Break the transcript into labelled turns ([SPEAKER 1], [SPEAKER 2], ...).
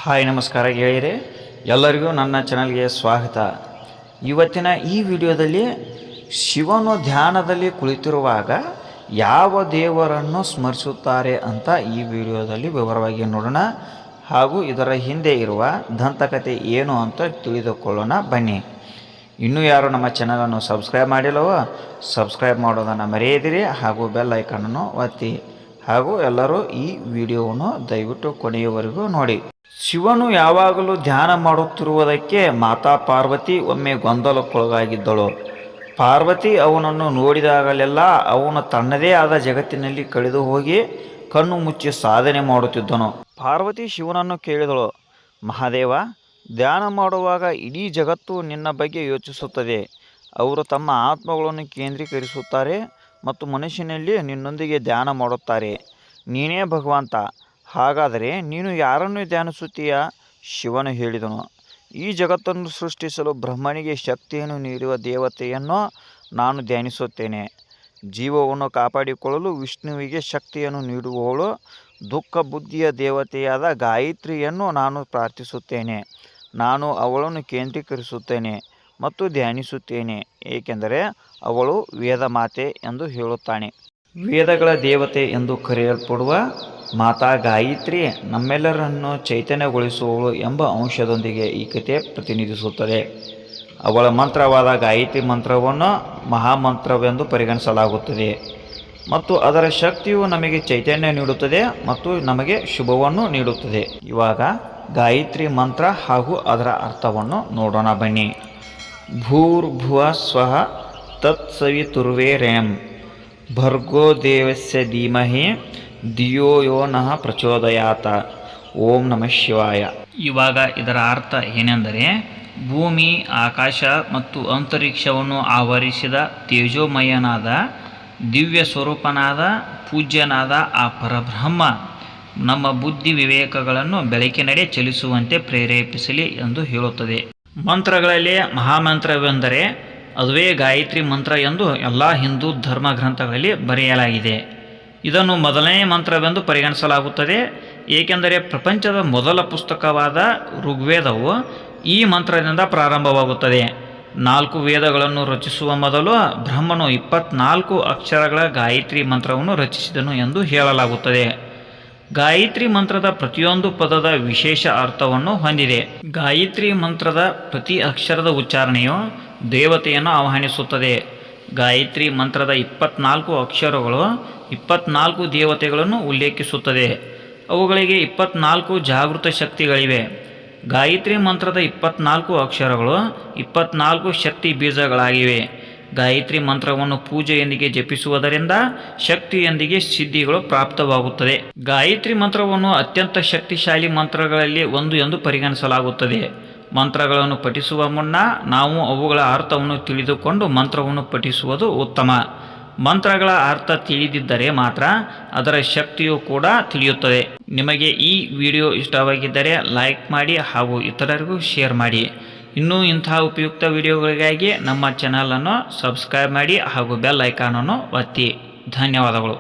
[SPEAKER 1] Hi ನಮಸ್ಕಾರ ಗೆಳೆಯರೇ, ಎಲ್ಲರಿಗೂ ನನ್ನ ಚಾನಲ್ಗೆ ಸ್ವಾಗತ. ಇವತ್ತಿನ ಈ ವಿಡಿಯೋದಲ್ಲಿ ಶಿವನು ಧ್ಯಾನದಲ್ಲಿ ಕುಳಿತಿರುವಾಗ ಯಾವ ದೇವರನ್ನು ಸ್ಮರಿಸುತ್ತಾರೆ ಅಂತ ಈ ವಿಡಿಯೋದಲ್ಲಿ ವಿವರವಾಗಿ ನೋಡೋಣ. ಹಾಗೂ ಇದರ ಹಿಂದೆ ಇರುವ ದಂತಕತೆ ಏನು ಅಂತ ತಿಳಿದುಕೊಳ್ಳೋಣ ಬನ್ನಿ. ಇನ್ನೂ ಯಾರು ನಮ್ಮ ಚಾನಲನ್ನು ಸಬ್ಸ್ಕ್ರೈಬ್ ಮಾಡಿಲ್ಲವೋ ಸಬ್ಸ್ಕ್ರೈಬ್ ಮಾಡೋದನ್ನು ಮರೆಯದಿರಿ ಹಾಗೂ ಬೆಲ್ ಐಕಾನನ್ನು ಒತ್ತಿ. ಹಾಗೂ ಎಲ್ಲರೂ ಈ ವಿಡಿಯೋವನ್ನು ದಯವಿಟ್ಟು ಕೊನೆಯವರೆಗೂ ನೋಡಿ. ಶಿವನು ಯಾವಾಗಲೂ ಧ್ಯಾನ ಮಾಡುತ್ತಿರುವುದಕ್ಕೆ ಮಾತಾ ಪಾರ್ವತಿ ಒಮ್ಮೆ ಗೊಂದಲಕ್ಕೊಳಗಾಗಿದ್ದಳು. ಪಾರ್ವತಿ ಅವನನ್ನು ನೋಡಿದಾಗಲೆಲ್ಲ ಅವನು ತನ್ನದೇ ಆದ ಜಗತ್ತಿನಲ್ಲಿ ಕಳೆದು ಹೋಗಿ ಕಣ್ಣು ಮುಚ್ಚಿ ಸಾಧನೆ ಮಾಡುತ್ತಿದ್ದನು. ಪಾರ್ವತಿ ಶಿವನನ್ನು ಕೇಳಿದಳು, ಮಹಾದೇವ, ಧ್ಯಾನ ಮಾಡುವಾಗ ಇಡೀ ಜಗತ್ತು ನಿನ್ನ ಬಗ್ಗೆ ಯೋಚಿಸುತ್ತದೆ. ಅವರು ತಮ್ಮ ಆತ್ಮಗಳನ್ನು ಕೇಂದ್ರೀಕರಿಸುತ್ತಾರೆ ಮತ್ತು ಮನಸ್ಸಿನಲ್ಲಿ ನಿನ್ನೊಂದಿಗೆ ಧ್ಯಾನ ಮಾಡುತ್ತಾರೆ. ನೀನೇ ಭಗವಂತ, ಹಾಗಾದರೆ ನೀನು ಯಾರನ್ನು ಧ್ಯಾನಿಸುತ್ತೀಯಾ? ಶಿವನು ಹೇಳಿದನು, ಈ ಜಗತ್ತನ್ನು ಸೃಷ್ಟಿಸಲು ಬ್ರಹ್ಮನಿಗೆ ಶಕ್ತಿಯನ್ನು ನೀಡುವ ದೇವತೆಯನ್ನು ನಾನು ಧ್ಯಾನಿಸುತ್ತೇನೆ. ಜೀವವನ್ನು ಕಾಪಾಡಿಕೊಳ್ಳಲು ವಿಷ್ಣುವಿಗೆ ಶಕ್ತಿಯನ್ನು ನೀಡುವವಳು ದುಃಖ ಬುದ್ಧಿಯ ದೇವತೆಯಾದ ಗಾಯತ್ರಿಯನ್ನು ನಾನು ಪ್ರಾರ್ಥಿಸುತ್ತೇನೆ. ನಾನು ಅವಳನ್ನು ಕೇಂದ್ರೀಕರಿಸುತ್ತೇನೆ ಮತ್ತು ಧ್ಯಾನಿಸುತ್ತೇನೆ, ಏಕೆಂದರೆ ಅವಳು ವೇದ ಮಾತೆ ಎಂದು ಹೇಳುತ್ತಾನೆ. ವೇದಗಳ ದೇವತೆ ಎಂದು ಕರೆಯಲ್ಪಡುವ ಮಾತಾ ಗಾಯತ್ರಿ ನಮ್ಮೆಲ್ಲರನ್ನು ಚೈತನ್ಯಗೊಳಿಸುವವಳು ಎಂಬ ಅಂಶದೊಂದಿಗೆ ಈ ಕಥೆ ಪ್ರತಿನಿಧಿಸುತ್ತದೆ. ಅವಳ ಮಂತ್ರವಾದ ಗಾಯತ್ರಿ ಮಂತ್ರವನ್ನು ಮಹಾಮಂತ್ರವೆಂದು ಪರಿಗಣಿಸಲಾಗುತ್ತದೆ ಮತ್ತು ಅದರ ಶಕ್ತಿಯು ನಮಗೆ ಚೈತನ್ಯ ನೀಡುತ್ತದೆ ಮತ್ತು ನಮಗೆ ಶುಭವನ್ನು ನೀಡುತ್ತದೆ. ಇವಾಗ ಗಾಯತ್ರಿ ಮಂತ್ರ ಹಾಗೂ ಅದರ ಅರ್ಥವನ್ನು ನೋಡೋಣ ಬನ್ನಿ. ಭೂರ್ಭುವ ಸ್ವಃ ತತ್ಸವಿತುರ್ವರೆಣ್ಯಂ ಭರ್ಗೋ ದೇವಸ್ಯ ಧೀಮಹಿ ಧಿಯೋ ಯೋ ನಃ ಪ್ರಚೋದಯಾತ. ಓಂ ನಮಃ ಶಿವಾಯ. ಇವಾಗ ಇದರ ಅರ್ಥ ಏನೆಂದರೆ, ಭೂಮಿ, ಆಕಾಶ ಮತ್ತು ಅಂತರಿಕ್ಷವನ್ನು ಆವರಿಸಿದ ತೇಜೋಮಯನಾದ ದಿವ್ಯ ಸ್ವರೂಪನಾದ ಪೂಜ್ಯನಾದ ಆ ಪರಬ್ರಹ್ಮ ನಮ್ಮ ಬುದ್ಧಿ ವಿವೇಕಗಳನ್ನು ಬೆಳಕಿನೆಡೆ ಚಲಿಸುವಂತೆ ಪ್ರೇರೇಪಿಸಲಿ ಎಂದು ಹೇಳುತ್ತದೆ. ಮಂತ್ರಗಳಲ್ಲಿ ಮಹಾಮಂತ್ರವೆಂದರೆ ಅದುವೇ ಗಾಯತ್ರಿ ಮಂತ್ರ ಎಂದು ಎಲ್ಲ ಹಿಂದೂ ಧರ್ಮ ಗ್ರಂಥಗಳಲ್ಲಿ ಬರೆಯಲಾಗಿದೆ. ಇದನ್ನು ಮೊದಲನೇ ಮಂತ್ರವೆಂದು ಪರಿಗಣಿಸಲಾಗುತ್ತದೆ, ಏಕೆಂದರೆ ಪ್ರಪಂಚದ ಮೊದಲ ಪುಸ್ತಕವಾದ ಋಗ್ವೇದವು ಈ ಮಂತ್ರದಿಂದ ಪ್ರಾರಂಭವಾಗುತ್ತದೆ. 4 ವೇದಗಳನ್ನು ರಚಿಸುವ ಮೊದಲು ಬ್ರಹ್ಮನು 24 ಅಕ್ಷರಗಳ ಗಾಯತ್ರಿ ಮಂತ್ರವನ್ನು ರಚಿಸಿದನು ಎಂದು ಹೇಳಲಾಗುತ್ತದೆ. ಗಾಯತ್ರಿ ಮಂತ್ರದ ಪ್ರತಿಯೊಂದು ಪದದ ವಿಶೇಷ ಅರ್ಥವನ್ನು ಹೊಂದಿದೆ. ಗಾಯತ್ರಿ ಮಂತ್ರದ ಪ್ರತಿ ಅಕ್ಷರದ ಉಚ್ಚಾರಣೆಯು ದೇವತೆಯನ್ನು ಆಹ್ವಾನಿಸುತ್ತದೆ. ಗಾಯತ್ರಿ ಮಂತ್ರದ 24 ಅಕ್ಷರಗಳು 24 ದೇವತೆಗಳನ್ನು ಉಲ್ಲೇಖಿಸುತ್ತದೆ. ಅವುಗಳಿಗೆ 24 ಜಾಗೃತ ಶಕ್ತಿಗಳಿವೆ. ಗಾಯತ್ರಿ ಮಂತ್ರದ 24 ಅಕ್ಷರಗಳು 24 ಶಕ್ತಿ ಬೀಜಗಳಾಗಿವೆ. ಗಾಯತ್ರಿ ಮಂತ್ರವನ್ನು ಪೂಜೆಯೊಂದಿಗೆ ಜಪಿಸುವುದರಿಂದ ಶಕ್ತಿಯೊಂದಿಗೆ ಸಿದ್ಧಿಗಳು ಪ್ರಾಪ್ತವಾಗುತ್ತದೆ. ಗಾಯತ್ರಿ ಮಂತ್ರವನ್ನು ಅತ್ಯಂತ ಶಕ್ತಿಶಾಲಿ ಮಂತ್ರಗಳಲ್ಲಿ ಒಂದು ಎಂದು ಪರಿಗಣಿಸಲಾಗುತ್ತದೆ. ಮಂತ್ರಗಳನ್ನು ಪಠಿಸುವ ಮುನ್ನ ನಾವು ಅವುಗಳ ಅರ್ಥವನ್ನು ತಿಳಿದುಕೊಂಡು ಮಂತ್ರವನ್ನು ಪಠಿಸುವುದು ಉತ್ತಮ. ಮಂತ್ರಗಳ ಅರ್ಥ ತಿಳಿದಿದ್ದರೆ ಮಾತ್ರ ಅದರ ಶಕ್ತಿಯು ಕೂಡ ತಿಳಿಯುತ್ತದೆ. ನಿಮಗೆ ಈ ವಿಡಿಯೋ ಇಷ್ಟವಾಗಿದ್ದರೆ ಲೈಕ್ ಮಾಡಿ ಹಾಗೂ ಇತರರಿಗೂ ಶೇರ್ ಮಾಡಿ. ಇನ್ನೂ ಇಂತಹ ಉಪಯುಕ್ತ ವಿಡಿಯೋಗಳಿಗಾಗಿ ನಮ್ಮ ಚಾನಲನ್ನು ಸಬ್ಸ್ಕ್ರೈಬ್ ಮಾಡಿ ಹಾಗೂ ಬೆಲ್ ಐಕಾನನ್ನು ಒತ್ತಿ. ಧನ್ಯವಾದಗಳು.